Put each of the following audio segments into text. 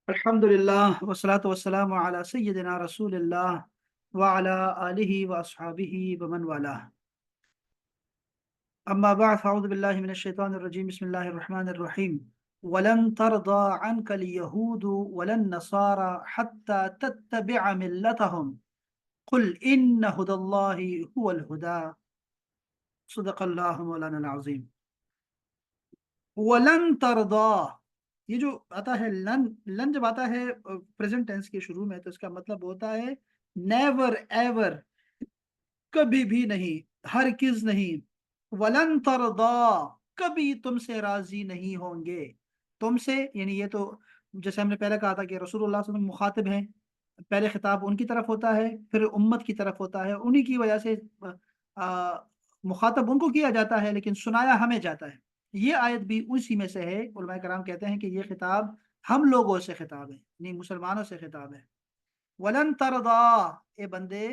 अल्हम्दुलिल्लाह वस्सलातु वस्सलामु अला सय्यिदिना रसूलिल्लाह व अला आलिहि व अस्हाबिहि व मन वाला। अम्मा बअद फ़अऊज़ु बिल्लाहि मिनश शैतानिर रजीम बिस्मिल्लाहिर रहमानिर रहीम। वलन तर्दा अन्कल यहूदु वलन नसारा हत्ता तत्तबिअ मिल्लतहुम कुल इन्न हुदल्लाहि हुवल हुदा। सदक़ल्लाहु मौलाना अज़ीम। वलन तरदा, ये जो आता है लन, लन जब आता है प्रेजेंट टेंस के शुरू में तो इसका मतलब होता है नेवर एवर, कभी भी नहीं, हरगिज नहीं। वलन तरदा, कभी तुमसे राजी नहीं होंगे। तुमसे यानी ये तो जैसे हमने पहले कहा था कि रसूलुल्लाह सल्लल्लाहु अलैहि वसल्लम मुखातिब हैं, पहले खिताब उनकी तरफ होता है, फिर उम्मत की तरफ होता है, उन्हीं की वजह से मुखातब उनको किया जाता है लेकिन सुनाया हमें जाता है। ये आयत भी उसी में से है। उलमा कराम कहते हैं कि ये खिताब हम लोगों से खिताब है, नहीं मुसलमानों से खिताब है। वलन तरदा, ए बंदे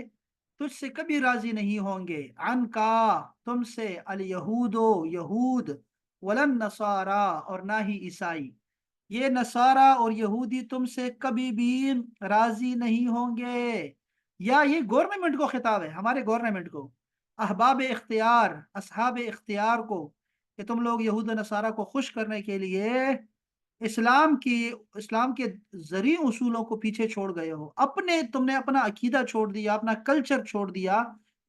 तुझसे कभी राजी नहीं होंगे, अन का तुमसे, अल यहूदो यहूद, वलन नसारा और ना ही ईसाई। ये नसारा और यहूदी तुमसे कभी भी राजी नहीं होंगे। या ये गवर्नमेंट को खिताब है, हमारे गवर्नमेंट को, अहबाब इख्तियार, असहाब इख्तियार को, कि तुम लोग यहूद और नसारा को खुश करने के लिए इस्लाम की, इस्लाम के जरिए उसूलों को पीछे छोड़ गए हो। अपने तुमने अपना अकीदा छोड़ दिया, अपना कल्चर छोड़ दिया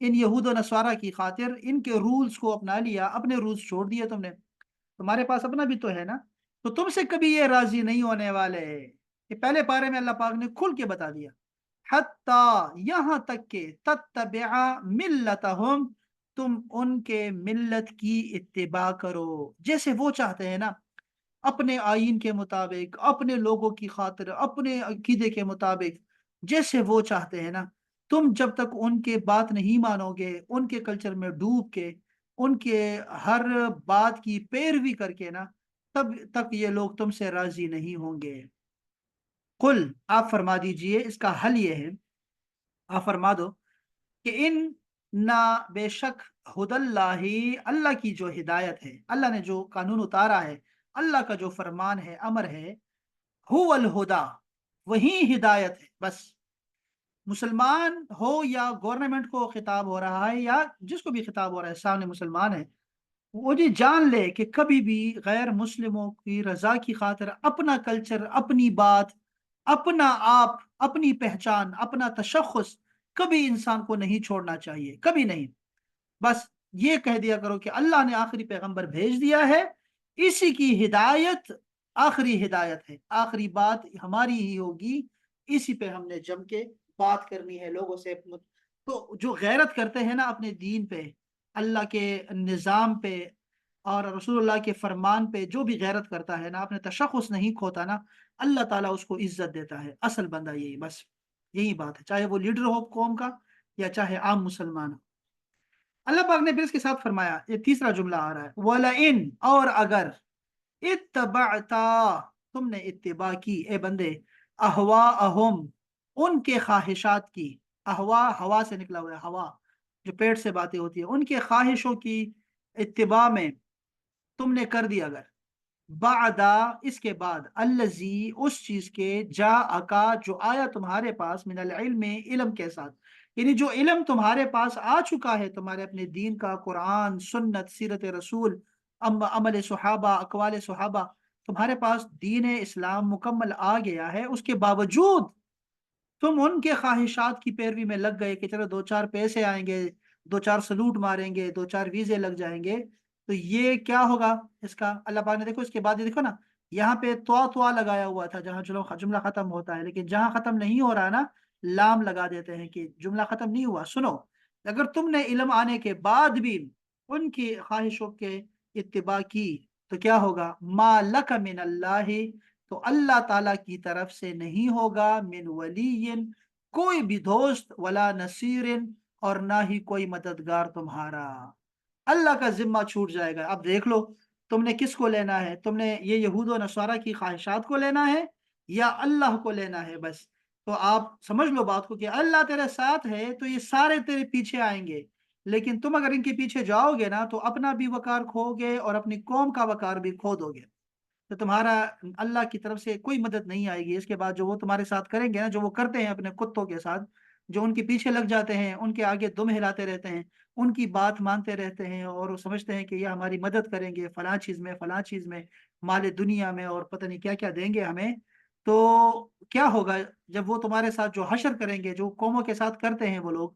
इन यहूद और नसारा की खातिर, इनके रूल्स को अपना लिया, अपने रूल्स छोड़ दिए तुमने। तुम्हारे पास अपना भी तो है ना। तो तुमसे कभी ये राजी नहीं होने वाले। ये पहले पारे में अल्लाह पाक ने खुल के बता दिया। हत्ता, यहां तक के, तत्तबिआ मिल्लतहुम, तुम उनके मिल्लत की इत्तिबा करो, जैसे वो चाहते हैं ना, अपने आइन के मुताबिक, अपने लोगों की खातिर, अपने अकीदे के मुताबिक, जैसे वो चाहते हैं ना। तुम जब तक उनके बात नहीं मानोगे, उनके कल्चर में डूब के, उनके हर बात की पैरवी करके ना, तब तक ये लोग तुमसे राजी नहीं होंगे। कुल, आप फरमा दीजिए, इसका हल ये है, आप फरमा दो कि इन ना, बेशक, हुदल्लाही, अल्लाह की जो हिदायत है, अल्लाह ने जो कानून उतारा है, अल्लाह का जो फरमान है, अमर है, हुवल हुदा, वही हिदायत है बस। मुसलमान हो या गवर्नमेंट को खिताब हो रहा है या जिसको भी खिताब हो रहा है, सामने मुसलमान है, वो जी जान ले कि कभी भी गैर मुस्लिमों की रजा की खातिर अपना कल्चर, अपनी बात, अपना आप, अपनी पहचान, अपना तशख्खुस कभी इंसान को नहीं छोड़ना चाहिए, कभी नहीं। बस ये कह दिया करो कि अल्लाह ने आखिरी पैगंबर भेज दिया है, इसी की हिदायत आखिरी हिदायत है, आखिरी बात हमारी ही होगी, इसी पे हमने जम के बात करनी है लोगों से। तो जो गैरत करते हैं ना अपने दीन पे, अल्लाह के निज़ाम पे और रसूलुल्लाह के फरमान पे, जो भी गैरत करता है ना, अपने तशख़्ख़ुस नहीं खोता ना, अल्लाह ताला उसको इज्जत देता है। असल बंदा यही, बस यही बात है, चाहे वो लीडर हो कौम का या चाहे आम मुसलमान हो। अल्लाह पाक ने फिर इसके साथ फरमाया, ये तीसरा जुमला आ रहा है, वला इन, और अगर, इत्तबअता, तुमने इत्तिबा की, ए बंदे, अहवा अहम, उनके ख्वाहिशात की। अहवा हवा से निकला हुआ है, हवा जो पेट से बातें होती है, उनके ख्वाहिशों की इत्तिबा में तुमने कर दिया अगर, बादा, इसके बाद, अल्लजी, उस चीज के, जा अका, जो आया तुम्हारे पास, मिनल इल्म, इल्म के साथ, यानी जो इल्म तुम्हारे पास आ चुका है तुम्हारे अपने दीन का, कुरान, सुन्नत, सीरत रसूल, अमल सुहाबा, अकवाल सुहाबा, तुम्हारे पास दीन इस्लाम मुकम्मल आ गया है, उसके बावजूद तुम उनके ख्वाहिशात की पैरवी में लग गए कि चलो दो चार पैसे आएंगे, दो चार सलूट मारेंगे, दो चार वीजे लग जाएंगे, तो ये क्या होगा इसका। अल्लाह पाक ने देखो इसके बाद, ये देखो ना, यहाँ पे तो लगाया हुआ था जहाँ जुमला जुमला खत्म होता है, लेकिन जहाँ खत्म नहीं हो रहा ना, लाम लगा देते हैं कि जुमला खत्म नहीं हुआ। सुनो, अगर तुमने इल्म आने के बाद भी उनकी ख्वाहिशों के इत्तिबा की, तो क्या होगा, मा लक मिन अल्लाह, तो अल्लाह ताला की तरफ से नहीं होगा, मिन वलीयन, कोई भी दोस्त, वला नसीरिन, और ना ही कोई मददगार तुम्हारा। अल्लाह का जिम्मा छूट जाएगा। अब देख लो, तुमने किसको लेना है, तुमने ये यहूद और नसारा की ख्वाहिशात को लेना है या अल्लाह को लेना है। बस तो आप समझ लो बात को कि अल्लाह तेरे साथ है तो ये सारे तेरे पीछे आएंगे, लेकिन तुम अगर इनके पीछे जाओगे ना तो अपना भी वकार खोगे और अपनी कौम का वकार भी खो दोगे। तो तुम्हारा अल्लाह की तरफ से कोई मदद नहीं आएगी। इसके बाद जो वो तुम्हारे साथ करेंगे ना, जो वो करते हैं अपने कुत्तों के साथ, जो उनके पीछे लग जाते हैं, उनके आगे दुम हिलाते रहते हैं, उनकी बात मानते रहते हैं, और वो समझते हैं कि ये हमारी मदद करेंगे फलां चीज में, फलां चीज में, माले दुनिया में, और पता नहीं क्या क्या देंगे हमें। तो क्या होगा जब वो तुम्हारे साथ जो हशर करेंगे, जो कौमों के साथ करते हैं वो लोग,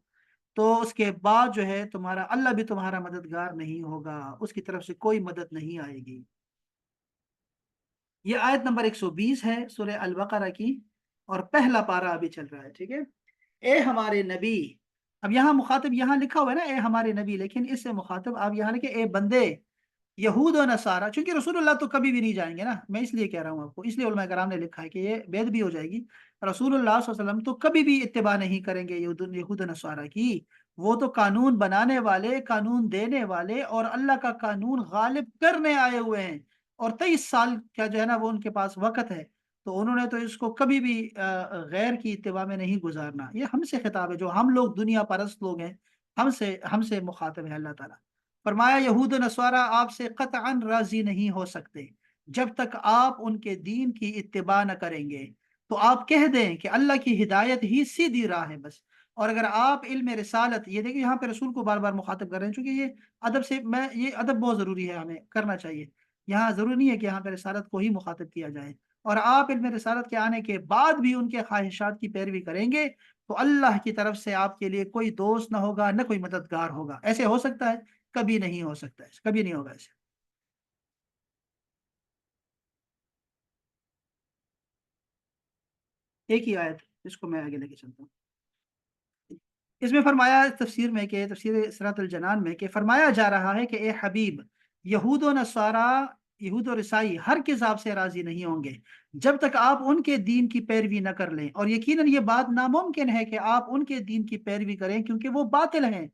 तो उसके बाद जो है तुम्हारा अल्लाह भी तुम्हारा मददगार नहीं होगा, उसकी तरफ से कोई मदद नहीं आएगी। ये आयत नंबर 120 है सूरह अल बकरा की, और पहला पारा अभी चल रहा है, ठीक है। ए हमारे नबी, अब यहाँ मुखातिब यहाँ लिखा हुआ है ना ए हमारे नबी, लेकिन इससे मुखातिब आप यहाँ लिखे ए बंदे यहूद और नसारा, क्योंकि रसूलुल्लाह तो कभी भी नहीं जाएंगे ना, मैं इसलिए कह रहा हूँ आपको, इसलिए उलमा कराम ने लिखा है कि ये बेद भी हो जाएगी। रसूलुल्लाह सल्लल्लाहु अलैहि वसल्लम तो कभी भी इत्तिबा नहीं करेंगे यहूद यहूद नसारा की। वो तो कानून बनाने वाले, कानून देने वाले, और अल्लाह का कानून गालिब करने आए हुए हैं, और 23 साल का जो है ना वो उनके पास वक्त है। तो उन्होंने तो इसको कभी भी गैर की इत्तिबा में नहीं गुजारना। ये हमसे खिताब है, जो हम लोग दुनिया परस्त लोग हैं, हमसे हमसे मुखातिब है अल्लाह ताला। फरमाया यहूद नस्वारा आपसे कतअन राजी नहीं हो सकते जब तक आप उनके दीन की इत्तिबा न करेंगे। तो आप कह दें कि अल्लाह की हिदायत ही सीधी राह है बस। और अगर आप इल्म रिसालत, ये देखिए यहाँ पे रसूल को बार बार मुखातिब कर रहे हैं, क्योंकि ये अदब से, मैं ये अदब बहुत जरूरी है, हमें करना चाहिए। यहाँ जरूरी नहीं है कि यहाँ पे रिसालत को ही मुखातिब किया जाए। और आप इल्म रिसालत के आने के बाद भी उनके ख्वाहिशात की पैरवी करेंगे, तो अल्लाह की तरफ से आपके लिए कोई दोस्त ना होगा, न कोई मददगार होगा। ऐसे हो सकता है? कभी नहीं हो सकता है, कभी नहीं होगा ऐसे। एक ही आयत, इसको मैं आगे लेके चलता हूँ। इसमें फरमाया तफसीर में, कि तफसीर सिरातुल जनान में, कि फरमाया जा रहा है कि ए हबीब, यहूद और नसारा, यहूद और ईसाई हर किस आपसे राजी नहीं होंगे जब तक आप उनके दीन की पैरवी न कर लें। और यकीनन ये बात नामुमकिन है कि आप उनके दीन की पैरवी करें, क्योंकि वो बातिल हैं।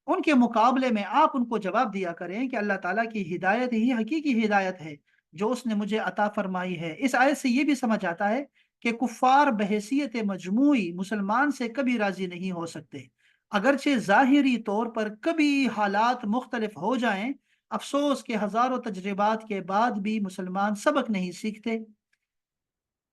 उनके मुकाबले में आप उनको जवाब दिया करें कि अल्लाह ताला की हिदायत ही हकीकी हिदायत है, जो उसने मुझे अता फरमाई है। इस आयत से ये भी समझ आता है कि कुफ़ार बहसीयत मजमूई मुसलमान से कभी राजी नहीं हो सकते, अगरचे ज़ाहिरी तौर पर कभी हालात मुख्तलिफ हो जाएं। अफसोस के हजारों तजर्बात के बाद भी मुसलमान सबक नहीं सीखते।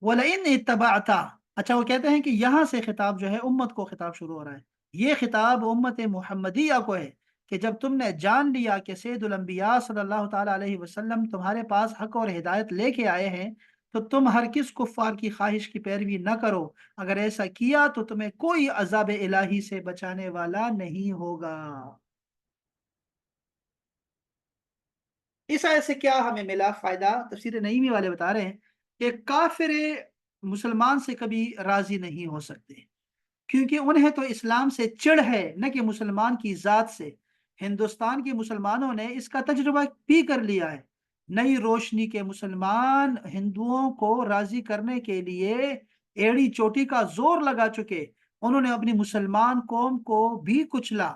वलइन इत्तबाअता, अच्छा वो कहते हैं कि यहाँ से खिताब जो है उम्मत को खिताब शुरू हो रहा है। ये खिताब उम्मत मुहम्मदिया को है, कि जब तुमने जान लिया कि सैयदुल अंबिया सल्लल्लाहु ताला अलैहि वसल्लम तुम्हारे पास हक और हिदायत लेके आए हैं, तो तुम हर किस कुफ्फार की ख्वाहिश की पैरवी न करो। अगर ऐसा किया तो तुम्हें कोई अजाब इलाही से बचाने वाला नहीं होगा। इस आयत से क्या हमें मिला फायदा? तफसीर नईमी वाले बता रहे हैं कि काफिर मुसलमान से कभी राजी नहीं हो सकते, क्योंकि उन्हें तो इस्लाम से चिढ़ है, न कि मुसलमान की जात से। हिंदुस्तान के मुसलमानों ने इसका तजुर्बा भी कर लिया है। नई रोशनी के मुसलमान हिंदुओं को राजी करने के लिए एड़ी चोटी का जोर लगा चुके। उन्होंने अपनी मुसलमान कौम को भी कुचला,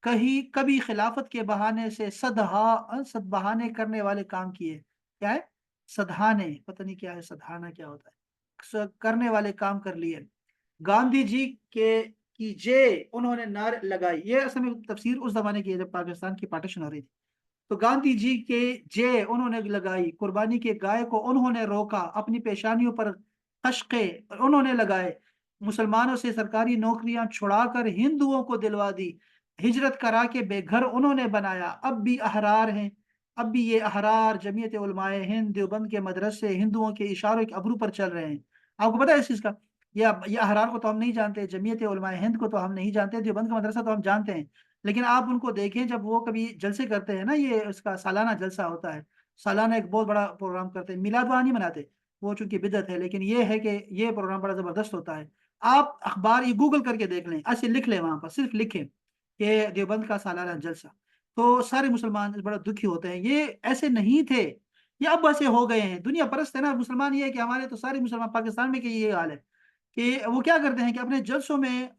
कहीं कभी खिलाफत के बहाने से सदबहाने करने वाले काम किए। क्या है सदहाने? पता नहीं क्या है सदहाना, क्या होता है। करने वाले काम कर लिए। गांधी जी के की जय उन्होंने नार लगाई। ये असल में तफसीर उस जमाने की है जब पाकिस्तान की पार्टीशन हो रही थी। तो गांधी जी के जय उन्होंने लगाई, कुर्बानी के गाय को उन्होंने रोका, अपनी पेशानियों पर कशके उन्होंने लगाए, मुसलमानों से सरकारी नौकरियां छुड़ाकर हिंदुओं को दिलवा दी, हिजरत करा के बेघर उन्होंने बनाया। अब भी अहरार हैं, अब भी ये अहरार जमीयत उलमाए हिंद देवबंद के मदरसे हिंदुओं के इशारों के अबरू पर चल रहे हैं। आपको पता है इस चीज का? ये अहरार को तो हम नहीं जानते, जमीयत उलमाए हिंद को तो हम नहीं जानते, देवबंद का मदरसा तो हम जानते हैं। लेकिन आप उनको देखें जब वो कभी जलसे करते हैं ना, ये उसका सालाना जलसा होता है, सालाना एक बहुत बड़ा प्रोग्राम करते हैं, मिलाद वहाँ नहीं मनाते, वो चूंकि बिदत है, लेकिन ये है कि ये प्रोग्राम बड़ा जबरदस्त होता है। आप अखबार ये गूगल करके देख लें, ऐसे लिख लें वहां पर, सिर्फ लिखें कि देवबंद का सालाना जलसा, तो सारे मुसलमान बड़ा दुखी होते हैं। ये ऐसे नहीं थे, ये अब ऐसे हो गए हैं। दुनिया परस्त है ना मुसलमान, ये है कि हमारे तो सारे मुसलमान पाकिस्तान में कि ये हाल है कि वो क्या करते हैं कि अपने जलसों में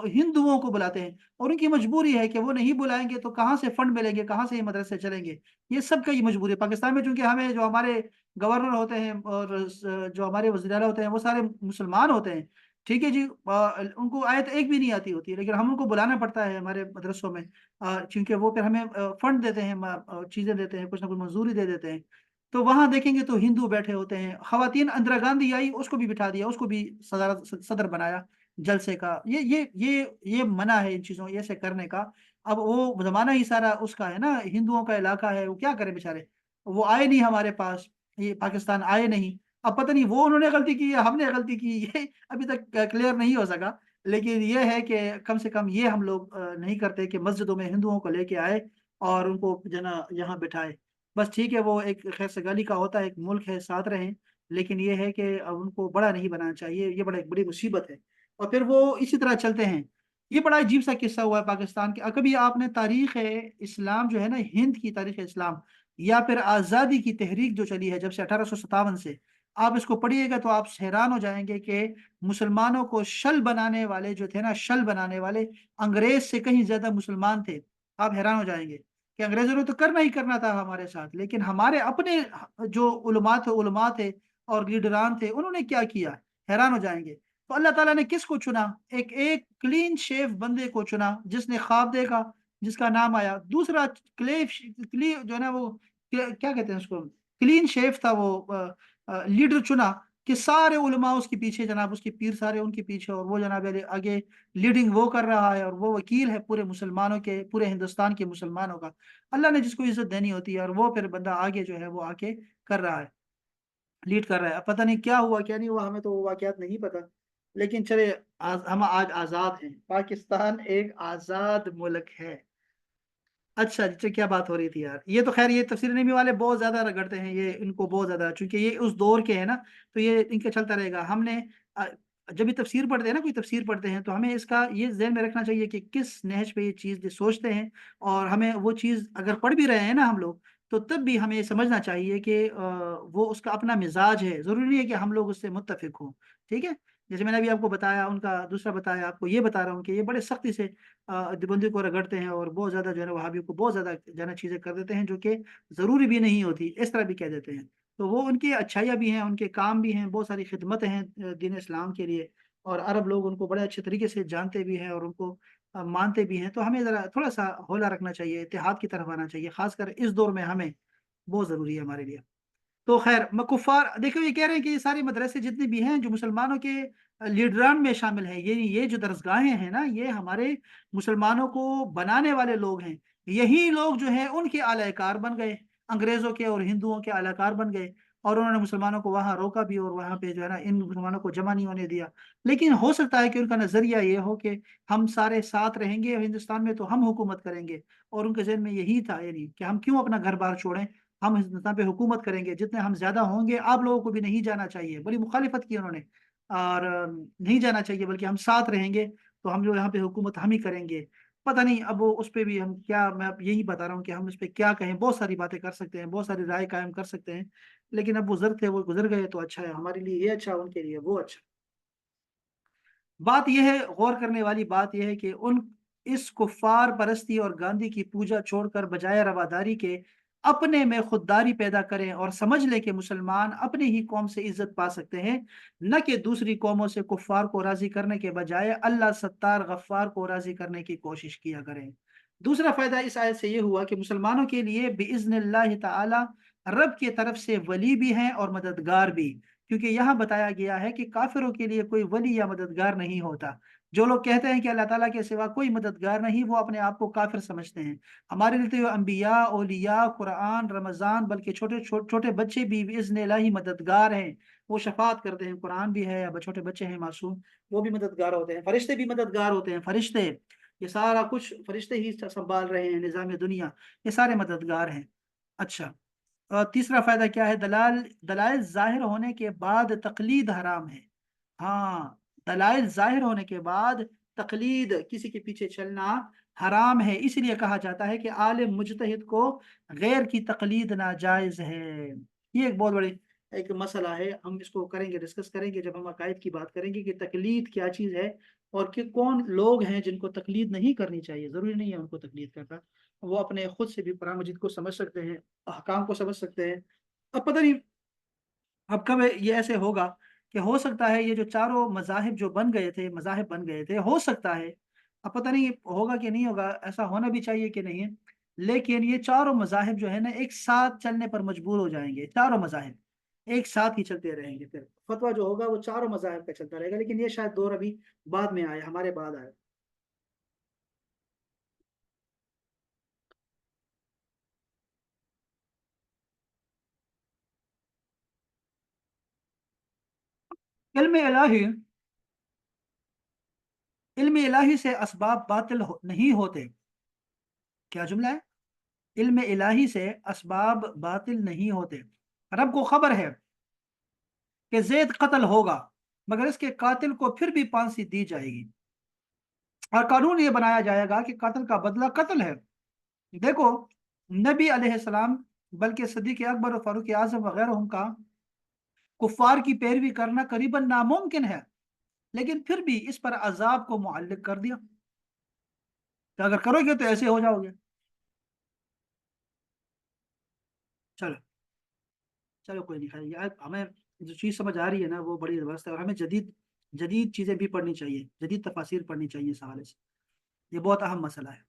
हिंदुओं को बुलाते हैं, और उनकी मजबूरी है कि वो नहीं बुलाएंगे तो कहाँ से फंड मिलेंगे, कहाँ से ये मदरसे चलेंगे। ये सब का ये मजबूरी है पाकिस्तान में, चूंकि हमें जो हमारे गवर्नर होते हैं और जो हमारे वज़ीर आला होते हैं वो सारे मुसलमान होते हैं। ठीक है जी, उनको आयत एक भी नहीं आती होती है, लेकिन हम उनको बुलाना पड़ता है हमारे मदरसों में, क्योंकि वो फिर हमें फंड देते हैं, चीज़ें देते हैं, कुछ ना कुछ मंजूरी दे देते हैं। तो वहां देखेंगे तो हिंदू बैठे होते हैं। खवातीन, इंदिरा गांधी आई, उसको भी बिठा दिया, उसको भी सदर बनाया जलसे का। ये मना है इन चीजों ये से करने का। अब वो जमाना ही सारा उसका है ना, हिंदुओं का इलाका है, वो क्या करे बेचारे। वो आए नहीं हमारे पास, ये पाकिस्तान आए नहीं। अब पता नहीं वो उन्होंने गलती की या हमने गलती की, ये अभी तक क्लियर नहीं हो सका। लेकिन ये है कि कम से कम ये हम लोग नहीं करते कि मस्जिदों में हिंदुओं को लेके आए और उनको जना यहाँ बिठाए। बस ठीक है, वो एक खैर सगाली का होता है, एक मुल्क है, साथ रहें। लेकिन ये है कि अब उनको बड़ा नहीं बनाना चाहिए, ये बड़ा एक बड़ी मुसीबत है। और फिर वो इसी तरह चलते हैं। ये बड़ा अजीब सा किस्सा हुआ है पाकिस्तान के। कभी आपने तारीख है इस्लाम जो है ना, हिंद की तारीख इस्लाम, या फिर आज़ादी की तहरीक जो चली है जब से 1857 से, आप इसको पढ़िएगा तो आप हैरान हो जाएंगे कि मुसलमानों को शल बनाने वाले जो थे ना, शल बनाने वाले अंग्रेज से कहीं ज्यादा मुसलमान थे। आप हैरान हो जाएंगे कि अंग्रेजों ने तो करना ही करना था हमारे साथ, लेकिन हमारे अपने जो उलमा थे और लीडरान थे, उन्होंने क्या किया, हैरान हो जाएंगे। तो अल्लाह ताला ने किसको चुना? एक एक क्लीन शेव बंदे को चुना, जिसने ख्वाब देखा, जिसका नाम आया। दूसरा जो है ना वो क्या कहते हैं उसको, क्लीन शेव था वो, लीडर चुना कि सारे उलमा उसके पीछे, जनाब उसके पीर सारे उनके पीछे, और वो जनाब आगे लीडिंग वो कर रहा है, और वो वकील है पूरे मुसलमानों के, पूरे हिंदुस्तान के मुसलमानों का। अल्लाह ने जिसको इज्जत देनी होती है, और वो फिर बंदा आगे जो है वो आके कर रहा है, लीड कर रहा है। अब पता नहीं क्या हुआ क्या नहीं हुआ, हमें तो वो वाकयात नहीं पता। लेकिन चले, हम आज आज़ाद हैं, पाकिस्तान एक आज़ाद मुल्क है। अच्छा अच्छा, क्या बात हो रही थी यार, ये तो खैर ये तफसीर नबी वाले बहुत ज्यादा रगड़ते हैं, ये इनको बहुत ज्यादा, चूंकि ये उस दौर के हैं ना, तो ये इनका चलता रहेगा। हमने अ, जब भी तफसीर पढ़ते हैं ना, कोई तफसीर पढ़ते हैं, तो हमें इसका ये ज़हन में रखना चाहिए कि किस नहज पे ये चीज़ ये सोचते हैं। और हमें वो चीज़ अगर पढ़ भी रहे हैं ना हम लोग, तो तब भी हमें समझना चाहिए कि वो उसका अपना मिजाज है, ज़रूरी नहीं है कि हम लोग उससे मुत्तफिक हों। ठीक है। जैसे मैंने अभी आपको बताया, उनका दूसरा बताया, आपको ये बता रहा हूँ कि ये बड़े सख्ती से देवबंदी को रगड़ते हैं, और बहुत ज्यादा जो है ना वहाबियों को बहुत ज्यादा जो है ना चीजें कर देते हैं जो कि जरूरी भी नहीं होती, इस तरह भी कह देते हैं। तो वो उनकी अच्छाइयाँ भी हैं, उनके काम भी हैं, बहुत सारी खिदमतें हैं दीन इस्लाम के लिए। और अरब लोग उनको बड़े अच्छे तरीके से जानते भी हैं और उनको मानते भी हैं। तो हमें ज़रा थोड़ा सा हौला रखना चाहिए, इत्तेहाद की तरफ आना चाहिए, खासकर इस दौर में हमें बहुत ज़रूरी है हमारे लिए। तो खैर, कुफार देखो, ये कह रहे हैं कि ये सारे मदरसे जितने भी हैं जो मुसलमानों के लीडरान में शामिल हैं, ये जो दरसगाहें हैं ना, ये हमारे मुसलमानों को बनाने वाले लोग हैं। यही लोग जो हैं उनके आलाकार बन गए, अंग्रेजों के और हिंदुओं के आलाकार बन गए। और उन्होंने मुसलमानों को वहां रोका भी, और वहां पे जो है ना इन मुसलमानों को जमा नहीं होने दिया। लेकिन हो सकता है कि उनका नजरिया ये हो कि हम सारे साथ रहेंगे हिंदुस्तान में तो हम हुकूमत करेंगे। और उनके जहन में यही था, यानी कि हम क्यों अपना घर बार छोड़ें, हम हिंदुस्तान पे हुकूमत करेंगे, जितने हम ज्यादा होंगे, आप लोगों को भी नहीं जाना चाहिए। बड़ी मुखालिफत की उन्होंने, और नहीं जाना चाहिए, बल्कि हम साथ रहेंगे, तो हम जो यहाँ पे हुकूमत हम ही करेंगे। पता नहीं अब वो उस पे भी हम क्या, मैं अब यही बता रहा हूँ कि हम उस पे क्या कहें। बहुत सारी बातें कर सकते हैं, बहुत सारी राय कायम कर सकते हैं, लेकिन अब बुजुर्ग थे, वो गुजर गए, तो अच्छा है हमारे लिए, ये अच्छा, उनके लिए वो अच्छा। बात यह है, गौर करने वाली बात यह है कि उन इस कुफ्फार परस्ती और गांधी की पूजा छोड़कर बजाय रवादारी के अपने में खुददारी पैदा करें, और समझ लें कि मुसलमान अपने ही कौम से इज्जत पा सकते हैं, न कि दूसरी कौमों से। कुफ्फार को राजी करने के बजाय अल्लाह सत्तार गफ्फार को राजी करने की कोशिश किया करें। दूसरा फायदा इस आयत से यह हुआ कि मुसलमानों के लिए बिइज़्निल्लाह ताला रब की तरफ से वली भी हैं और मददगार भी। क्योंकि यहाँ बताया गया है कि काफिरों के लिए कोई वली या मददगार नहीं होता। जो लोग कहते हैं कि अल्लाह ताला के सिवा कोई मददगार नहीं, वो अपने आप को काफिर समझते हैं। हमारे लिए तो ये अंबिया, औलिया, कुरान, रमजान, बल्कि छोटे बच्चे भी इज़्निल्लाह ही मददगार हैं। वो शफात करते हैं, कुरान भी है, अब छोटे बच्चे हैं मासूम, वो भी मददगार होते हैं। फरिश्ते भी मददगार होते हैं, फरिश्ते, ये सारा कुछ फरिश्ते ही संभाल रहे हैं, निजाम दुनिया, ये सारे मददगार हैं। अच्छा, तीसरा फायदा क्या है? दलाल दलाइल जाहिर होने के बाद तकलीद हराम है। हाँ, दलाइल जाहिर होने के बाद तकलीद, किसी के पीछे चलना हराम है। इसलिए कहा जाता है कि आलिम मुजतहिद को गैर की तकलीद नाजायज है। ये एक बहुत बड़ी एक मसला है, हम इसको करेंगे, डिस्कस करेंगे जब हम अकायद की बात करेंगे कि तकलीद क्या चीज़ है, और कि कौन लोग हैं जिनको तकलीद नहीं करनी चाहिए। ज़रूरी नहीं है उनको तकलीद करना, वो अपने खुद से भी कुरान मजीद को समझ सकते हैं, अहकाम को समझ सकते हैं। अब पता नहीं अब कब ये ऐसे होगा कि हो सकता है ये जो चारों मजाहिब जो बन गए थे, मजाहिब बन गए थे, हो सकता है, अब पता नहीं होगा कि नहीं होगा, ऐसा होना भी चाहिए कि नहीं है। لیکن یہ چاروں مذاہب جو ہے نا ایک ساتھ چلنے پر مجبور ہو جائیں گے، چاروں مذاہب ایک ساتھ ہی چلتے رہیں گے، پھر فتویٰ جو ہوگا وہ چاروں مذاہب کا چلتا رہے گا، لیکن یہ شاید دور ابھی بعد میں آئے، ہمارے بعد آئے۔ علم الہی، علم الہی سے اسباب باطل نہیں ہوتے، کیا جملہ ہے؟ علم الہی سے اسباب باطل نہیں ہوتے، رب کو خبر ہے کہ زید قتل ہوگا، مگر اس کے قاتل کو پھر بھی پھانسی دی جائے گی، اور قانون یہ بنایا جائے گا کہ قتل کا بدلہ قتل ہے۔ دیکھو، نبی علیہ السلام بلکہ صدیق اکبر اور فاروق اعظم وغیرہ کا کفار کی پیروی کرنا قریباً ناممکن ہے، لیکن پھر بھی اس پر عذاب کو معلق کر دیا کہ اگر کرو گے تو ایسے ہو جاؤ گے۔ چلو، چلو کوئی نہیں، خیر یار ہمیں جو چیز سمجھ آ رہی ہے نا وہ بڑی زبردست ہے، اور ہمیں جدید جدید چیزیں بھی پڑھنی چاہیے، جدید تفاسیر پڑھنی چاہیے اس حوالے سے، یہ بہت اہم مسئلہ ہے۔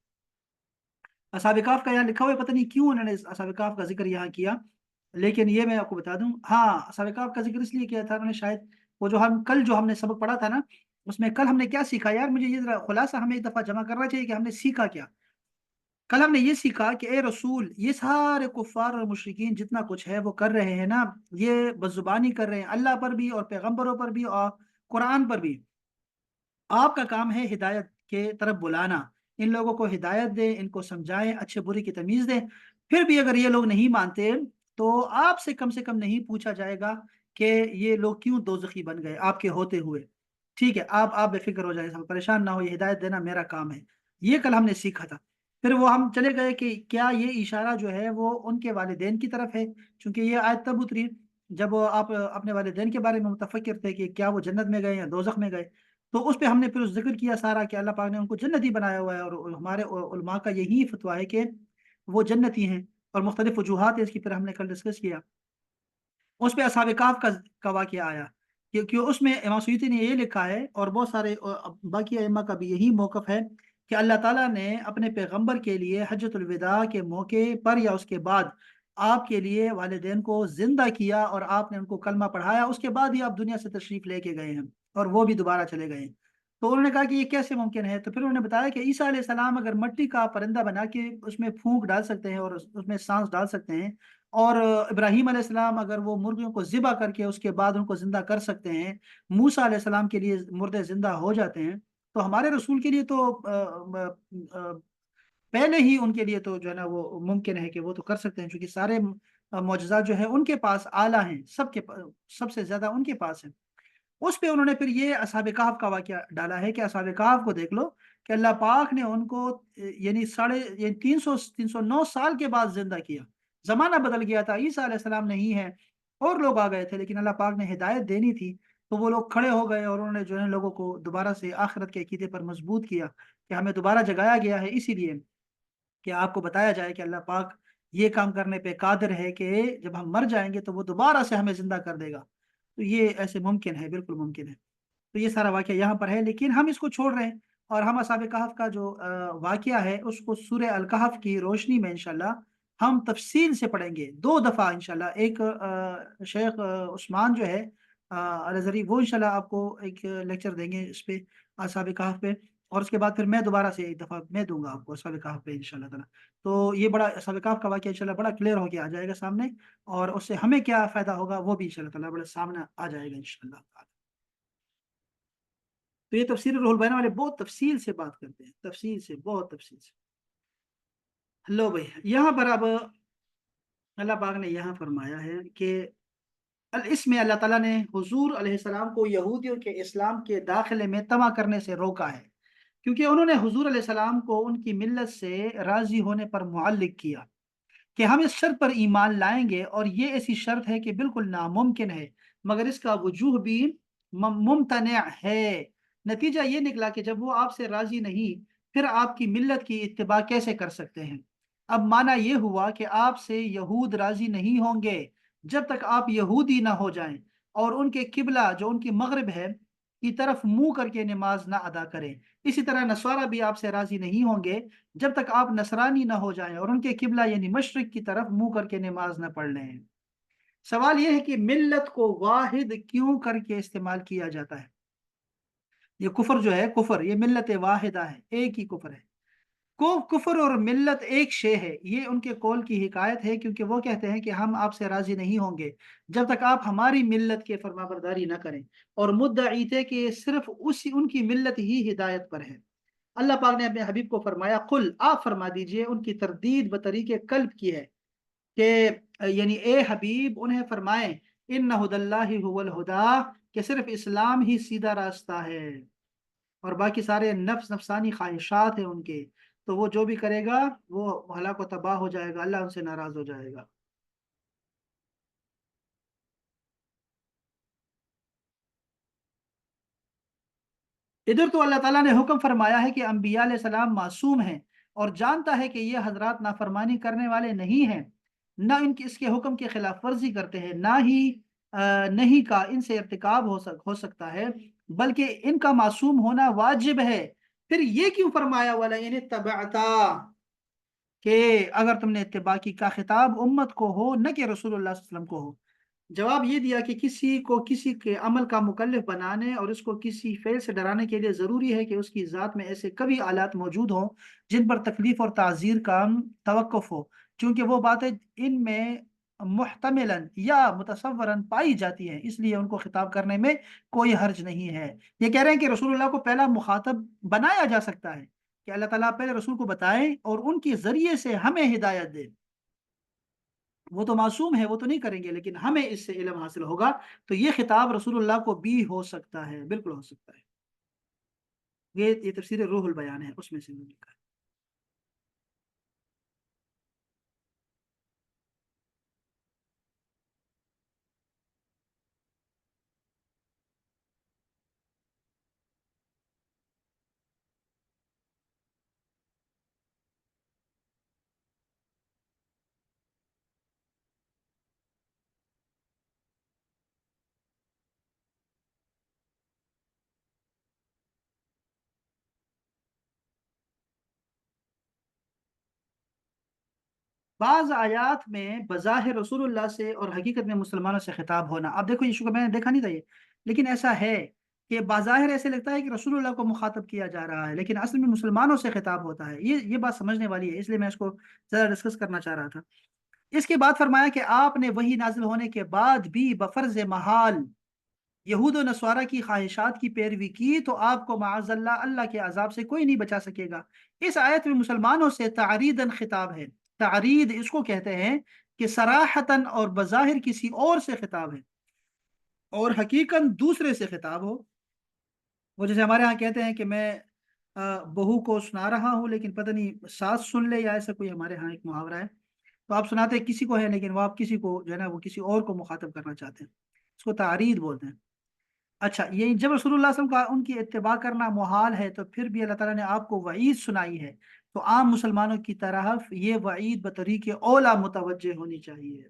اصحاب کہف کا یہاں لکھا ہوا ہے، پتہ نہیں کیوں انہوں نے اصحاب کہف کا ذکر یہاں کیا، لیکن یہ میں آپ کو بتا دوں، ہاں اصحاب کہف کا ذکر اس لیے کیا تھا انہوں نے شاید، وہ جو ہم کل جو ہم نے سبق پڑھا تھا نا، اس میں کل ہم نے کیا سیکھا یار، مجھے یہ ذرا خلاصہ ہمیں ایک دفعہ جمع کرنا چاہیے کہ ہم نے سیکھا کیا۔ کل ہم نے یہ سیکھا کہ اے رسول، یہ سارے کفار اور مشرکین جتنا کچھ ہے وہ کر رہے ہیں نا، یہ بزبانی کر رہے ہیں اللہ پر بھی اور پیغمبروں پر بھی اور قرآن پر بھی، آپ کا کام ہے ہدایت کے طرف بلانا، ان لوگوں کو ہدایت دیں، ان کو سمجھائیں، اچھے برے کی تمیز دیں، پھر بھی اگر یہ لوگ نہیں مانتے تو آپ سے کم نہیں پوچھا جائے گا کہ یہ لوگ کیوں دوزخی بن گئے آپ کے ہوتے ہوئے، ٹھیک ہے؟ آپ بے فکر ہو جائیں، پریشان نہ ہو، یہ ہدایت دینا میرا کام ہے، یہ کل ہم نے سیکھا تھا۔ پھر وہ ہم چلے گئے کہ کیا یہ اشارہ جو ہے وہ ان کے والدین کی طرف ہے، چونکہ یہ آیت تب اتری جب وہ آپ اپنے والدین کے بارے میں متفکر تھے کہ کیا وہ جنت میں گئے یا دوزخ میں گئے، تو اس پہ ہم نے پھر ذکر کیا سارا کہ اللہ پاک نے ان کو جنتی بنایا ہوا ہے، اور ہمارے علماء کا یہی فتویٰ ہے کہ وہ جنتی ہیں، اور مختلف وجوہات ہے اس کی، پھر ہم نے کل ڈسکس کیا۔ اس پہ اصحاب کہف کا واقعہ آیا، کہ اس میں امام سیوطی نے یہ لکھا ہے، اور بہت سارے باقی ائمہ کا بھی یہی موقف ہے، کہ اللہ تعالیٰ نے اپنے پیغمبر کے لیے حجۃ الوداع کے موقع پر یا اس کے بعد آپ کے لیے والدین کو زندہ کیا، اور آپ نے ان کو کلمہ پڑھایا، اس کے بعد ہی آپ دنیا سے تشریف لے کے گئے ہیں، اور وہ بھی دوبارہ چلے گئے ہیں۔ تو انہوں نے کہا کہ یہ کیسے ممکن ہے؟ تو پھر انہوں نے بتایا کہ عیسیٰ علیہ السلام اگر مٹی کا پرندہ بنا کے اس میں پھونک ڈال سکتے ہیں اور اس میں سانس ڈال سکتے ہیں، اور ابراہیم علیہ السلام اگر وہ مرغیوں کو ذبح کر کے اس کے بعد ان کو زندہ کر سکتے ہیں، موسیٰ علیہ السلام کے لیے مردے زندہ ہو جاتے ہیں، تو ہمارے رسول کے لیے تو پہلے ہی ان کے لیے تو جو ہے نا وہ ممکن ہے کہ وہ تو کر سکتے ہیں، چونکہ سارے معجزات جو ہے ان کے پاس اعلیٰ ہیں، سب سے زیادہ ان کے پاس ہیں۔ اس پہ انہوں نے پھر یہ اصحاب کہف کا واقعہ ڈالا ہے کہ اصحاب کہف کو دیکھ لو کہ اللہ پاک نے ان کو یعنی 309 سال کے بعد زندہ کیا، زمانہ بدل گیا تھا، عیسیٰ علیہ السلام نہیں ہے، اور لوگ آ گئے تھے، لیکن اللہ پاک نے ہدایت دینی تھی، تو وہ لوگ کھڑے ہو گئے، اور انہوں نے جو ہے لوگوں کو دوبارہ سے آخرت کے عقیدے پر مضبوط کیا، کہ ہمیں دوبارہ جگایا گیا ہے اسی لیے کہ آپ کو بتایا جائے کہ اللہ پاک یہ کام کرنے پہ قادر ہے کہ جب ہم مر جائیں گے تو وہ دوبارہ سے ہمیں زندہ کر دے گا، تو یہ ایسے ممکن ہے، بالکل ممکن ہے۔ تو یہ سارا واقعہ یہاں پر ہے، لیکن ہم اس کو چھوڑ رہے ہیں، اور ہم اصحاب کہف کا جو واقعہ ہے اس کو سورہ الکہف کی روشنی میں انشاءاللہ ہم تفصیل سے پڑھیں گے 2 دفعہ انشاءاللہ۔ ایک شیخ عثمان جو ہے الازہری، وہ انشاءاللہ آپ کو ایک لیکچر دیں گے اس پہ، اصحاب کہف پہ، اور اس کے بعد پھر میں دوبارہ سے ایک دفعہ میں دوں گا آپ کو اصحاب کہف پہ انشاءاللہ تعالیٰ۔ تو یہ بڑا اصحاب کہف کا واقعہ انشاءاللہ بڑا کلیئر ہو کے آ جائے گا سامنے، اور اس سے ہمیں کیا فائدہ ہوگا وہ بھی انشاءاللہ تعالیٰ بڑا سامنے آ جائے گا انشاءاللہ تعالیٰ۔ تو یہ تفسیر روح البیان والے بہت تفصیل سے بات کرتے ہیں، تفصیل سے، بہت تفصیل سے۔ لو بھائی، یہاں پر اب اللہ پاک نے یہاں فرمایا ہے کہ اس میں اللہ تعالیٰ نے حضور علیہ السلام کو یہودیوں کے اسلام کے داخلے میں طمع کرنے سے روکا ہے، کیونکہ انہوں نے حضور علیہ السلام کو ان کی ملت سے راضی ہونے پر معلق کیا کہ ہم اس شرط پر ایمان لائیں گے، اور یہ ایسی شرط ہے کہ بالکل ناممکن ہے، مگر اس کا وجوہ بھی ممتنع ہے۔ نتیجہ یہ نکلا کہ جب وہ آپ سے راضی نہیں، پھر آپ کی ملت کی اتباع کیسے کر سکتے ہیں؟ اب معنی یہ ہوا کہ آپ سے یہود راضی نہیں ہوں گے جب تک آپ یہودی نہ ہو جائیں، اور ان کے قبلہ جو ان کی مغرب ہے کی طرف منہ کر کے نماز نہ ادا کریں۔ اسی طرح نصارہ بھی آپ سے راضی نہیں ہوں گے جب تک آپ نصرانی نہ ہو جائیں اور ان کے قبلہ یعنی مشرق کی طرف منہ کر کے نماز نہ پڑھ لیں۔ سوال یہ ہے کہ ملت کو واحد کیوں کر کے استعمال کیا جاتا ہے؟ یہ کفر جو ہے، کفر، یہ ملت واحدہ ہے، ایک ہی کفر ہے۔ کفر اور ملت ایک شے ہے، یہ ان کے قول کی حکایت ہے، کیونکہ وہ کہتے ہیں کہ ہم آپ سے راضی نہیں ہوں گے جب تک آپ ہماری ملت کے فرمانبرداری نہ کریں، اور مدعی تھے کہ صرف ان کی ملت ہی ہدایت پر ہے۔ اللہ پاک نے اپنے حبیب کو فرمایا، قل، آپ فرما دیجئے، ان کی تردید بطریق قلب کی ہے کہ یعنی اے حبیب انہیں فرمائیں، ان ہدی اللہ هو الہدا، کہ صرف اسلام ہی سیدھا راستہ ہے اور باقی سارے نفس نفسانی خواہشات ہیں ان کے، تو وہ جو بھی کرے گا وہ ہلاک و تباہ ہو جائے گا، اللہ ان سے ناراض ہو جائے گا۔ ادھر تو اللہ تعالیٰ نے حکم فرمایا ہے کہ انبیاء علیہ السلام معصوم ہیں، اور جانتا ہے کہ یہ حضرات نافرمانی کرنے والے نہیں ہیں، نہ اس کے حکم کی خلاف ورزی کرتے ہیں، نہ ہی نہیں کا ان سے ارتکاب ہو سکتا ہے، بلکہ ان کا معصوم ہونا واجب ہے۔ پھر یہ کیوں فرمایا والا یعنی تبعتا، کہ اگر تم نے اتباع کی، کا خطاب امت کو ہو نہ کہ رسول اللہ صلی اللہ علیہ وسلم کو ہو؟ جواب یہ دیا کہ کسی کو کسی کے عمل کا مکلف بنانے اور اس کو کسی فعل سے ڈرانے کے لیے ضروری ہے کہ اس کی ذات میں ایسے کبھی آلات موجود ہوں جن پر تکلیف اور تعزیر کا توقف ہو، چونکہ وہ باتیں ان میں محتملاً یا متصوراً پائی جاتی ہیں، اس لیے ان کو خطاب کرنے میں کوئی حرج نہیں ہے۔ یہ کہہ رہے ہیں کہ رسول اللہ کو پہلا مخاطب بنایا جا سکتا ہے، کہ اللہ تعالیٰ پہلے رسول کو بتائیں اور ان کے ذریعے سے ہمیں ہدایت دے۔ وہ تو معصوم ہے، وہ تو نہیں کریں گے، لیکن ہمیں اس سے علم حاصل ہوگا، تو یہ خطاب رسول اللہ کو بھی ہو سکتا ہے، بالکل ہو سکتا ہے۔ یہ تفسیر روح البیان ہے، اس میں سے لکھا ہے۔ بعض آیات میں بظاہر رسول اللہ سے اور حقیقت میں مسلمانوں سے خطاب ہونا، اب دیکھو یہ شکر میں نے دیکھا نہیں تھا یہ، لیکن ایسا ہے کہ بظاہر ایسے لگتا ہے کہ رسول اللہ کو مخاطب کیا جا رہا ہے، لیکن اصل میں مسلمانوں سے خطاب ہوتا ہے۔ یہ بات سمجھنے والی ہے، اس لیے میں اس کو زیادہ ڈسکس کرنا چاہ رہا تھا۔ اس کے بعد فرمایا کہ آپ نے وہی نازل ہونے کے بعد بھی بفرض محال یہود و نصارہ کی خواہشات کی پیروی کی، تو آپ کو معاذ اللہ اللہ کے عذاب سے کوئی نہیں بچا سکے گا۔ اس آیت میں مسلمانوں سے تعریداً خطاب ہے۔ تعرید اس کو کہتے ہیں کہ صراحتاً اور بظاہر کسی اور سے خطاب ہے اور حقیقاً دوسرے سے خطاب ہو۔ وہ جیسے ہمارے ہاں کہتے ہیں کہ میں بہو کو سنا رہا ہوں لیکن پتہ نہیں ساس سن لے، یا ایسا کوئی ہمارے ہاں ایک محاورہ ہے، تو آپ سناتے کسی کو ہے لیکن وہ آپ کسی کو جو ہے نا وہ کسی اور کو مخاطب کرنا چاہتے ہیں، اس کو تعرید بولتے ہیں۔ اچھا، یہ جب رسول اللہ صلی اللہ علیہ وسلم کا ان کی اتباع کرنا محال ہے، تو پھر بھی اللہ تعالیٰ نے آپ کو وعید سنائی ہے، تو عام مسلمانوں کی طرف یہ وعید بطریق اولا متوجہ ہونی چاہیے۔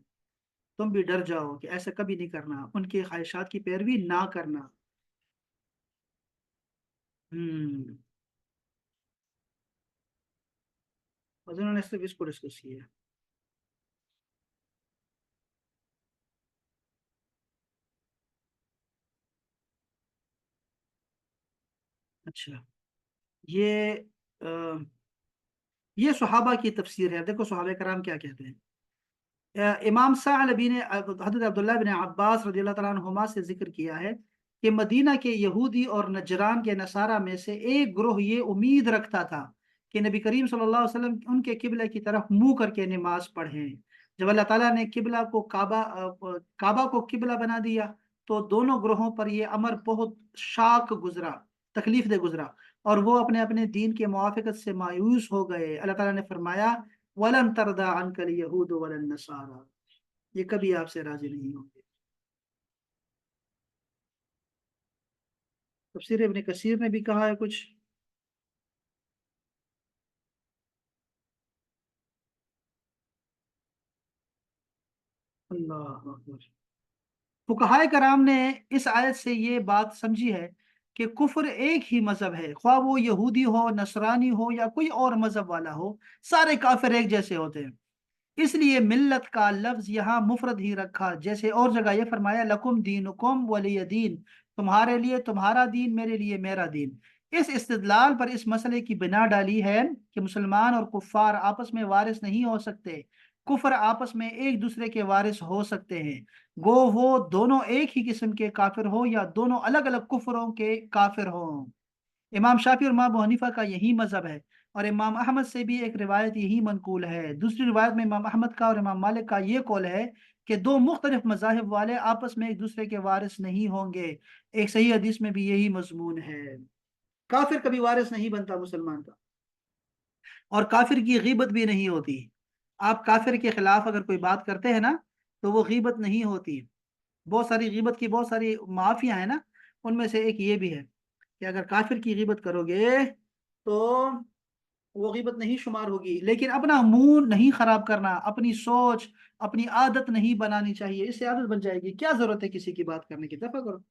تم بھی ڈر جاؤ کہ ایسا کبھی نہیں کرنا، ان کی خواہشات کی پیروی نہ کرنا۔ ہوں، بس انہوں نے صرف اس کو ڈسکس کیا۔ اچھا، یہ یہ صحابہ کی تفسیر ہے، دیکھو صحابہ کرام کیا کہتے ہیں۔ امام ثعلبی نے حضرت عبداللہ بن عباس رضی اللہ تعالیٰ عنہما سے ذکر کیا ہے کہ مدینہ کے یہودی اور نجران کے نصارہ میں سے ایک گروہ یہ امید رکھتا تھا کہ نبی کریم صلی اللہ علیہ وسلم ان کے قبلہ کی طرف منہ کر کے نماز پڑھیں۔ جب اللہ تعالیٰ نے کعبہ کو قبلہ بنا دیا، تو دونوں گروہوں پر یہ امر بہت شاق گزرا، تکلیف دہ گزرا، اور وہ اپنے اپنے دین کے موافقت سے مایوس ہو گئے۔ اللہ تعالیٰ نے فرمایا، وَلَن تَرْضَىٰ عَنْكَ الْيَهُودُ وَلَا النَّصَارَىٰ، یہ کبھی آپ سے راضی نہیں ہوں گے۔ تفسیر ابن کثیر نے بھی کہا ہے کچھ۔ اللہ اکبر۔ فقہائے کرام نے اس آیت سے یہ بات سمجھی ہے کہ कुफ्र एक ही मजहब है, ख्वाह वो यहूदी हो, नसरानी हो या कोई और मजहब वाला हो, सारे काफिर एक जैसे होते हैं। इसलिए मिल्लत का लफ्ज यहाँ मुफरद ही रखा, जैसे और जगह ये फरमाया लकुम दीनुकुम वलिय दीन, तुम्हारे लिए तुम्हारा दीन, मेरे लिए मेरा दीन। इस इस्तिदलाल पर इस मसले की बिना डाली है कि मुसलमान और कुफार आपस में वारिस नहीं हो सकते, कुफर आपस में एक दूसरे के वारिस हो सकते हैं, गो वो दोनों एक ही किस्म के काफिर हो या दोनों अलग अलग कुफरों के काफिर हो। इमाम शाफी और इमाम अबू हनीफा का यही मजहब है, और इमाम अहमद से भी एक रिवायत यही मनकूल है। दूसरी रिवायत में इमाम अहमद का और इमाम मालिक का ये कौल है कि दो मुख्तलिफ मजाहिब वाले आपस में एक दूसरे के वारिस नहीं होंगे। एक सही हदीस में भी यही मजमून है। काफिर कभी वारिस नहीं बनता मुसलमान का, और काफिर की गीबत भी नहीं होती। आप काफिर के खिलाफ अगर कोई बात करते हैं ना, तो वो गीबत नहीं होती। बहुत सारी गीबत की बहुत सारी माफिया है ना, उनमें से एक ये भी है कि अगर काफिर की गीबत करोगे तो वो गीबत नहीं शुमार होगी। लेकिन अपना मुंह नहीं खराब करना, अपनी सोच, अपनी आदत नहीं बनानी चाहिए, इससे आदत बन जाएगी। क्या जरूरत है किसी की बात करने की, दफा करो।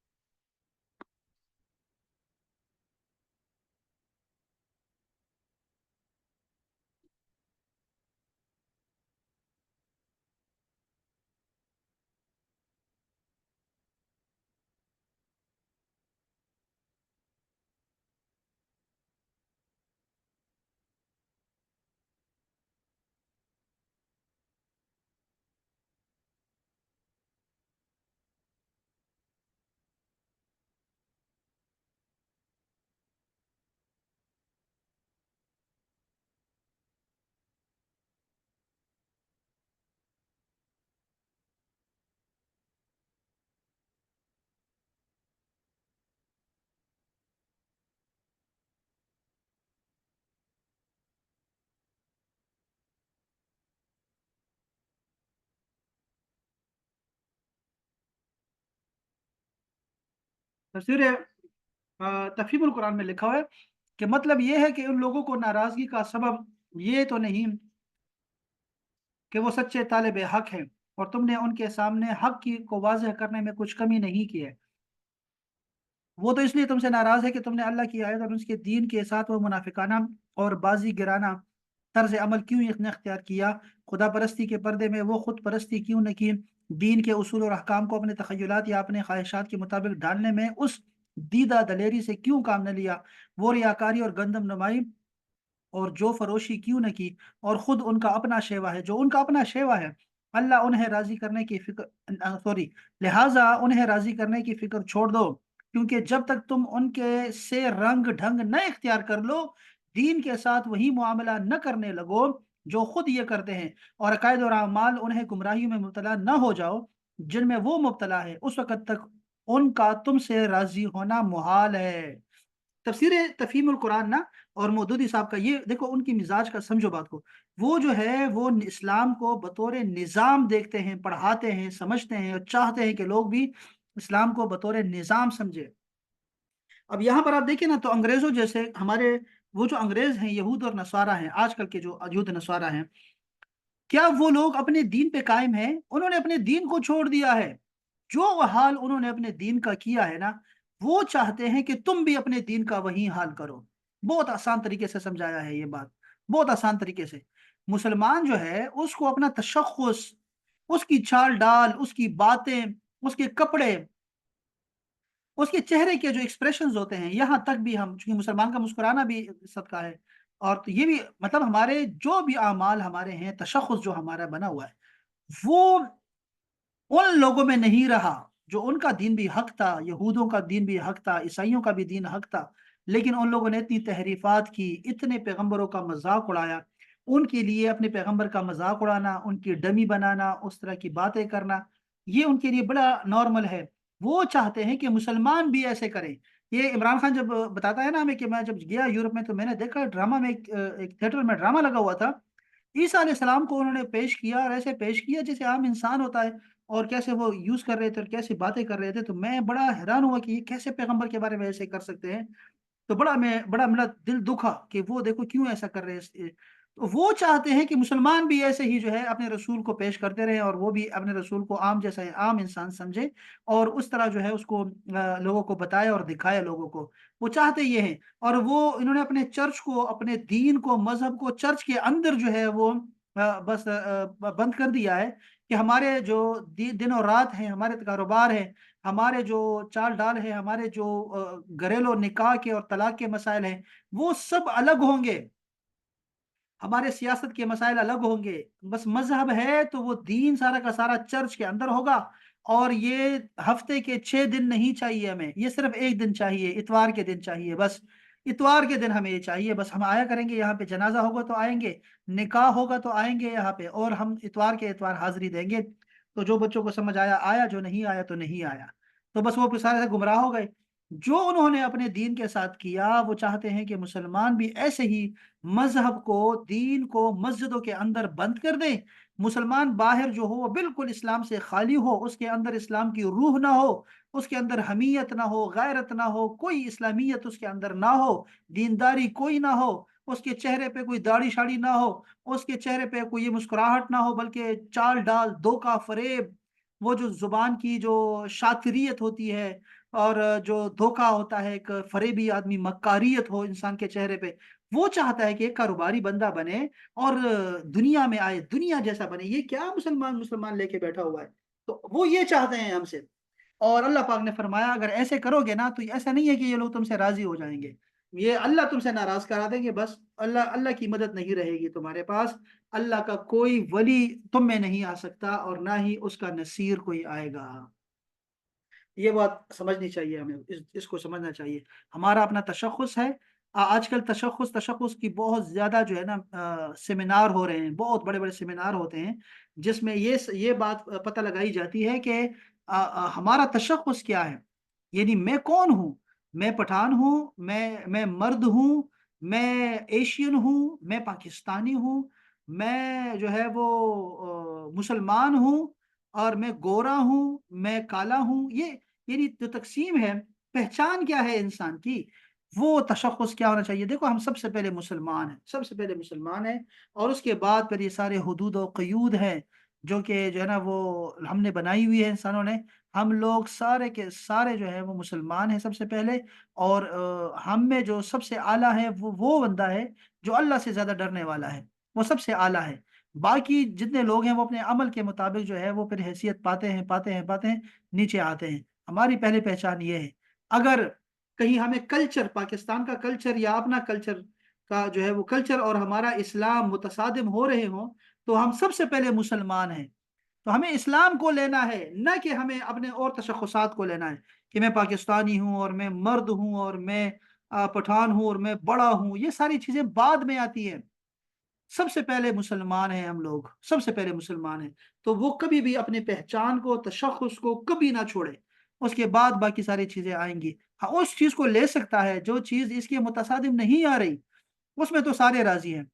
तफसीर तफहीमुल कुरान में लिखा हुआ है कि मतलब ये है कि उन लोगों को नाराजगी का सबब ये तो नहीं कि वो सच्चे तालिब हक हैं और तुमने उनके सामने हक की को वाजह करने में कुछ कमी नहीं की है। वो तो इसलिए तुमसे नाराज है कि तुमने अल्लाह की आयत और उसके दीन के साथ वो मुनाफिकाना और बाजी गिराना तर्ज अमल क्यों इसने अख्तियार किया, खुदा परस्ती के पर्दे में वो खुद परस्ती क्यों न की, दीन के उसूल और अहकाम को अपने तखयलात या अपने ख्वाहिशात के मुताबिक डालने में उस दीदा दलेरी से क्यों काम न लिया, वो रियाकारी और गंदम नुमाई और जो फरोशी क्यों न की, और खुद उनका अपना शेवा है, जो उनका अपना शेवा है। अल्लाह उन्हें राजी करने की फिक्र सॉरी लिहाजा उन्हें राजी करने की फिक्र छोड़ दो, क्योंकि जब तक तुम उनके से रंग ढंग न इख्तियार कर लो, दीन के साथ वही मुआमला न करने लगो जो खुद ये करते हैं, और अकायद और अमाल उन्हें गुमराहियों में मुब्तला न हो जाओ जिनमें वो मुब्तला है, उस वक़्त तक उनका तुमसे राजी होना मुहाल है। तफसीर तफहीमुल कुरान ना, और मौदूदी साहब का ये देखो, उनकी मिजाज का समझो बात को। वो जो है वो इस्लाम को बतौर निज़ाम देखते हैं, पढ़ाते हैं, समझते हैं और चाहते हैं कि लोग भी इस्लाम को बतौर निज़ाम समझे। अब यहाँ पर आप देखिए ना, तो अंग्रेजों जैसे हमारे वो जो अंग्रेज हैं, यहूद और नसारा हैं, आजकल के जो यहूद नसारा हैं, क्या वो लोग अपने दीन पे कायम हैं? उन्होंने अपने दीन को छोड़ दिया है। जो हाल उन्होंने अपने दीन का किया है ना, वो चाहते हैं कि तुम भी अपने दीन का वही हाल करो। बहुत आसान तरीके से समझाया है ये बात, बहुत आसान तरीके से। मुसलमान जो है उसको अपना तशख्खुस, उसकी चाल डाल, उसकी बातें, उसके कपड़े, उसके चेहरे के जो एक्सप्रेशंस होते हैं, यहाँ तक भी हम, चूंकि मुसलमान का मुस्कुराना भी सदका है, और तो ये भी मतलब हमारे जो भी अमाल हमारे हैं, तशख्खुस जो हमारा बना हुआ है, वो उन लोगों में नहीं रहा। जो उनका दीन भी हक था, यहूदियों का दीन भी हक था, ईसाइयों का भी दीन हक था, लेकिन उन लोगों ने इतनी तहरीफात की, इतने पैगंबरों का मजाक उड़ाया, उनके लिए अपने पैगंबर का मजाक उड़ाना, उनकी डमी बनाना, उस तरह की बातें करना, ये उनके लिए बड़ा नॉर्मल है। वो चाहते हैं कि मुसलमान भी ऐसे करें। ये इमरान खान जब बताता है ना हमें कि मैं जब गया यूरोप में, तो मैंने देखा ड्रामा में, एक थिएटर में ड्रामा लगा हुआ था। ईसा अलैहिस्सलाम को उन्होंने पेश किया, और ऐसे पेश किया जैसे आम इंसान होता है, और कैसे वो यूज कर रहे थे और कैसे बातें कर रहे थे। तो मैं बड़ा हैरान हुआ कि ये कैसे पैगंबर के बारे में ऐसे कर सकते हैं। तो बड़ा मेरा दिल दुखा कि वो देखो क्यों ऐसा कर रहे हैं। وہ چاہتے ہیں کہ مسلمان بھی ایسے ہی جو ہے اپنے رسول کو پیش کرتے رہیں، اور وہ بھی اپنے رسول کو عام جیسا عام انسان سمجھے، اور اس طرح جو ہے اس کو لوگوں کو بتائے اور دکھائے لوگوں کو۔ وہ چاہتے یہ ہیں، اور وہ انہوں نے اپنے چرچ کو، اپنے دین کو، مذہب کو چرچ کے اندر جو ہے وہ بس بند کر دیا ہے، کہ ہمارے جو دن اور رات ہیں، ہمارے کاروبار ہیں، ہمارے جو چال ڈال ہے، ہمارے جو گھریلو نکاح کے اور طلاق کے مسائل ہیں، وہ سب الگ ہوں گے، ہمارے سیاست کے مسائل الگ ہوں گے۔ بس مذہب ہے تو وہ دین سارا کا سارا چرچ کے اندر ہوگا، اور یہ ہفتے کے 6 دن نہیں چاہیے ہمیں، یہ صرف ایک دن چاہیے، اتوار کے دن چاہیے بس۔ اتوار کے دن ہمیں یہ چاہیے بس، ہم آیا کریں گے یہاں پہ، جنازہ ہوگا تو آئیں گے، نکاح ہوگا تو آئیں گے یہاں پہ، اور ہم اتوار کے اتوار حاضری دیں گے۔ تو جو بچوں کو سمجھ آیا آیا، جو نہیں آیا تو نہیں آیا، تو بس وہ پھر سارے سے گمراہ ہو گئے۔ جو انہوں نے اپنے دین کے ساتھ کیا، وہ چاہتے ہیں کہ مسلمان بھی ایسے ہی مذہب کو، دین کو مسجدوں کے اندر بند کر دیں۔ مسلمان باہر جو ہو وہ بالکل اسلام سے خالی ہو، اس کے اندر اسلام کی روح نہ ہو، اس کے اندر حمیت نہ ہو، غیرت نہ ہو، کوئی اسلامیت اس کے اندر نہ ہو، دینداری کوئی نہ ہو، اس کے چہرے پہ کوئی داڑھی شاڑی نہ ہو، اس کے چہرے پہ کوئی یہ مسکراہٹ نہ ہو، بلکہ چال ڈال، دھوکہ فریب، وہ جو زبان کی جو شاطریت ہوتی ہے، اور جو دھوکہ ہوتا ہے، ایک فریبی آدمی، مکاریت ہو انسان کے چہرے پہ، وہ چاہتا ہے کہ ایک کاروباری بندہ بنے اور دنیا میں آئے، دنیا جیسا بنے۔ یہ کیا مسلمان مسلمان لے کے بیٹھا ہوا ہے؟ تو وہ یہ چاہتے ہیں ہم سے، اور اللہ پاک نے فرمایا اگر ایسے کرو گے نا، تو ایسا نہیں ہے کہ یہ لوگ تم سے راضی ہو جائیں گے، یہ اللہ تم سے ناراض کرا دیں گے بس۔ اللہ اللہ کی مدد نہیں رہے گی تمہارے پاس، اللہ کا کوئی ولی تم میں نہیں آ سکتا، اور نہ ہی اس کا نصیر کوئی آئے گا۔ یہ بات سمجھنی چاہیے ہمیں، اس کو سمجھنا چاہیے۔ ہمارا اپنا تشخص ہے۔ آج کل تشخص کی بہت زیادہ جو ہے نا سیمینار ہو رہے ہیں، بہت بڑے بڑے سیمینار ہوتے ہیں، جس میں یہ بات پتہ لگائی جاتی ہے کہ ہمارا تشخص کیا ہے، یعنی میں کون ہوں؟ میں پٹھان ہوں، میں مرد ہوں، میں ایشین ہوں، میں پاکستانی ہوں، میں جو ہے وہ مسلمان ہوں، اور میں گورا ہوں، میں کالا ہوں۔ یہ یعنی جو تقسیم ہے، پہچان کیا ہے انسان کی، وہ تشخص کیا ہونا چاہیے؟ دیکھو، ہم سب سے پہلے مسلمان ہیں، سب سے پہلے مسلمان ہیں، اور اس کے بعد پھر یہ سارے حدود و قیود ہیں جو کہ جو ہے نا وہ ہم نے بنائی ہوئی ہے انسانوں نے۔ ہم لوگ سارے کے سارے جو ہے وہ مسلمان ہیں سب سے پہلے، اور ہم میں جو سب سے اعلیٰ ہے وہ بندہ ہے جو اللہ سے زیادہ ڈرنے والا ہے، وہ سب سے اعلیٰ ہے۔ باقی جتنے لوگ ہیں وہ اپنے عمل کے مطابق جو ہے وہ پھر حیثیت پاتے ہیں، نیچے آتے ہیں۔ ہماری پہلے پہچان یہ ہے۔ اگر کہیں ہمیں کلچر، پاکستان کا کلچر یا اپنا کلچر کا جو ہے وہ کلچر اور ہمارا اسلام متصادم ہو رہے ہوں، تو ہم سب سے پہلے مسلمان ہیں۔ تو ہمیں اسلام کو لینا ہے، نہ کہ ہمیں اپنے اور تشخصات کو لینا ہے، کہ میں پاکستانی ہوں، اور میں مرد ہوں، اور میں پٹھان ہوں، اور میں بڑا ہوں۔ یہ ساری چیزیں بعد میں آتی ہیں، سب سے پہلے مسلمان ہیں ہم لوگ، سب سے پہلے مسلمان ہیں۔ تو وہ کبھی بھی اپنے پہچان کو، تشخص کو کبھی نہ چھوڑے، اس کے بعد باقی ساری چیزیں آئیں گی۔ ہاں، اس چیز کو لے سکتا ہے جو چیز اس کے متصادم نہیں آ رہی، اس میں تو سارے راضی ہیں۔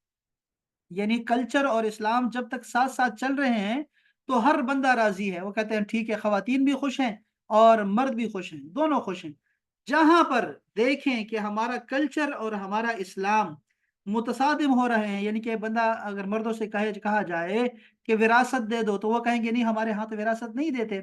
یعنی کلچر اور اسلام جب تک ساتھ ساتھ چل رہے ہیں تو ہر بندہ راضی ہے، وہ کہتے ہیں ٹھیک ہے، خواتین بھی خوش ہیں اور مرد بھی خوش ہیں، دونوں خوش ہیں۔ جہاں پر دیکھیں کہ ہمارا کلچر اور ہمارا اسلام متصادم ہو رہے ہیں، یعنی کہ بندہ اگر مردوں سے کہا جائے کہ وراثت دے دو، تو وہ کہیں گے نہیں، ہمارے ہاں تو وراثت نہیں دیتے۔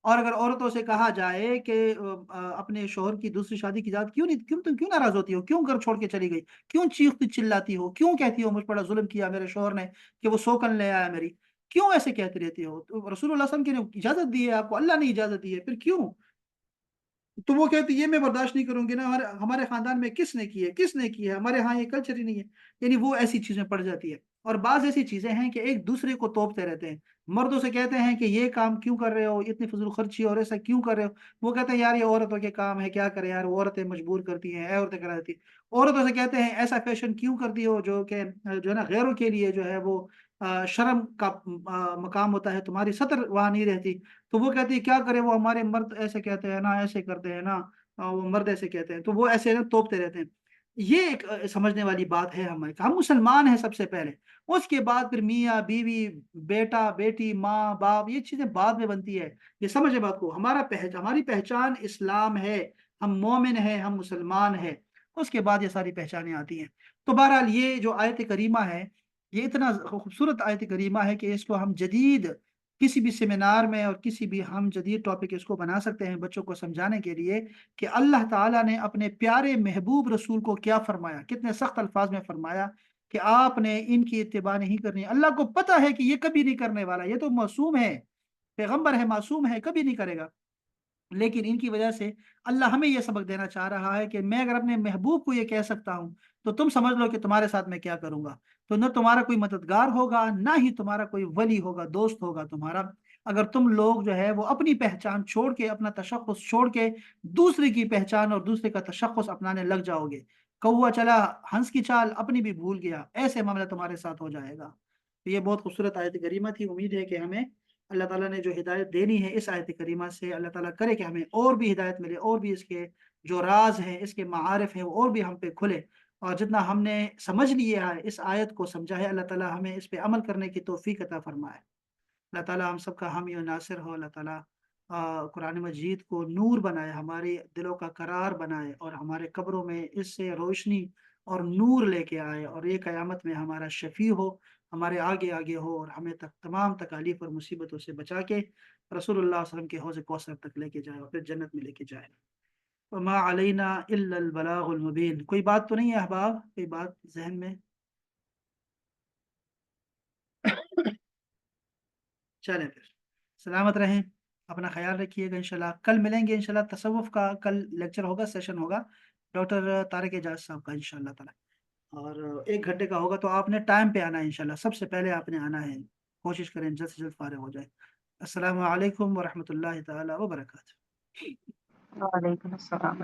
اور اگر عورتوں سے کہا جائے کہ اپنے شوہر کی دوسری شادی کی اجازت کیوں نہیں، کیوں تم کیوں ناراض ہوتی ہو، کیوں گھر چھوڑ کے چلی گئی، کیوں چیختی چلاتی ہو، کیوں کہتی ہو مجھ پر ظلم کیا میرے شوہر نے، کہ وہ سوکن لے آیا میری، کیوں ایسے کہتی رہتی ہو؟ تو رسول اللہ صلی اللہ علیہ وسلم کی اجازت دی ہے آپ کو، اللہ نے اجازت دی ہے، پھر کیوں؟ تو وہ کہتی یہ میں برداشت نہیں کروں گی نا، ہمارے خاندان میں کس نے کی ہے، کس نے کی ہے، ہمارے ہاں یہ کلچر ہی نہیں ہے۔ یعنی وہ ایسی چیزیں پڑ جاتی ہے۔ اور بعض ایسی چیزیں ہیں کہ ایک دوسرے کو توپتے رہتے ہیں، مردوں سے کہتے ہیں کہ یہ کام کیوں کر رہے ہو، اتنی فضول خرچی اور ایسا کیوں کر رہے ہو، وہ کہتے ہیں یار یہ عورتوں کے کام ہے، کیا کرے یار، وہ عورتیں مجبور کرتی ہیں، عورتیں کرا دیتی ہیں۔ عورتوں سے کہتے ہیں ایسا فیشن کیوں کرتی ہو جو کہ جو ہے نا غیروں کے لیے جو ہے وہ شرم کا مقام ہوتا ہے، تمہاری سطر وہاں نہیں رہتی۔ تو وہ کہتی ہے کیا کرے، وہ ہمارے مرد ایسے کہتے ہیں نا، ایسے کرتے ہیں نا، وہ مرد ایسے کہتے ہیں، تو وہ ایسے نا توپتے رہتے ہیں۔ یہ ایک سمجھنے والی بات ہے ہمیں کہ ہم مسلمان ہیں سب سے پہلے، اس کے بعد پھر میاں بیوی، بیٹا بیٹی، ماں باپ، یہ چیزیں بعد میں بنتی ہے۔ یہ سمجھے بات کو، ہماری پہچان اسلام ہے، ہم مومن ہیں، ہم مسلمان ہیں، اس کے بعد یہ ساری پہچانیں آتی ہیں۔ تو بہرحال یہ جو آیت کریمہ ہے ये इतना खूबसूरत आयत करीमा है कि इसको हम जदीद किसी भी सेमिनार में और किसी भी हम जदीद टॉपिक इसको बना सकते हैं बच्चों को समझाने के लिए कि अल्लाह ताला ने अपने प्यारे महबूब रसूल को क्या फरमाया, कितने सख्त अल्फाज में फरमाया कि आपने इनकी इत्तिबा नहीं करनी। अल्लाह को पता है कि ये कभी नहीं करने वाला, ये तो मासूम है, पैगंबर है, मासूम है, कभी नहीं करेगा। लेकिन इनकी वजह से अल्लाह हमें यह सबक देना चाह रहा है कि मैं अगर अपने महबूब को ये कह सकता हूँ तो तुम समझ लो कि तुम्हारे साथ मैं क्या करूंगा। तो न तुम्हारा कोई मददगार होगा, ना ही तुम्हारा कोई वली होगा, दोस्त होगा तुम्हारा, अगर तुम लोग जो है वो अपनी पहचान छोड़ के, अपना तशख्खुस छोड़ के दूसरे की पहचान और दूसरे का तशख्खुस अपनाने लग जाओगे। कौवा चला हंस की चाल अपनी भी भूल गया, ऐसे मामला तुम्हारे साथ हो जाएगा। तो ये बहुत खूबसूरत आयत करीमा थी। उम्मीद है कि हमें अल्लाह ताला ने जो हिदायत देनी है इस आयत करीमा से, अल्लाह ताला करे कि हमें और भी हिदायत मिले, और भी इसके जो राज हैं, इसके मारिफ हैं, वो और भी हम पे खुले। और जितना हमने समझ लिया है, इस आयत को समझा है, अल्लाह ताला हमें इस पे अमल करने की तौफीक अता फरमाए। अल्लाह ताला हम सबका हामी और नासिर हो। अल्लाह ताला कुरान मजीद को नूर बनाए, हमारे दिलों का करार बनाए, और हमारे कब्रों में इससे रोशनी और नूर लेके आए, और ये क़यामत में हमारा शफ़ी हो, हमारे आगे आगे हो, और हमें तक तमाम तकालीफ और मुसीबतों से बचा के रसूलुल्लाह सल्लल्लाहु अलैहि वसल्लम के हौज़ कौसर तक लेके जाए और फिर जन्नत में लेके जाए। वमा अलैना इल्लल बलागुल मुबीन। कोई बात तो नहीं है अहबाब, कोई बात ज़हन में? चलें फिर, सलामत रहें, अपना ख़्याल रखिएगा। इंशाल्लाह कल मिलेंगे, इंशाल्लाह तसव्वुफ़ का कल लेक्चर होगा, सेशन होगा, डॉक्टर तारिक एजाज़ साहब का इंशाल्लाह ताला। और 1 घंटे का होगा, तो आपने टाइम पे आना है इंशाल्लाह, सबसे पहले आपने आना है। कोशिश करें जल्द से जल्द फ़ारिग हो जाएँ। अस्सलामु अलैकुम व रहमतुल्लाहि तआला व बरकातहू। वालेकुम अस्सलाम।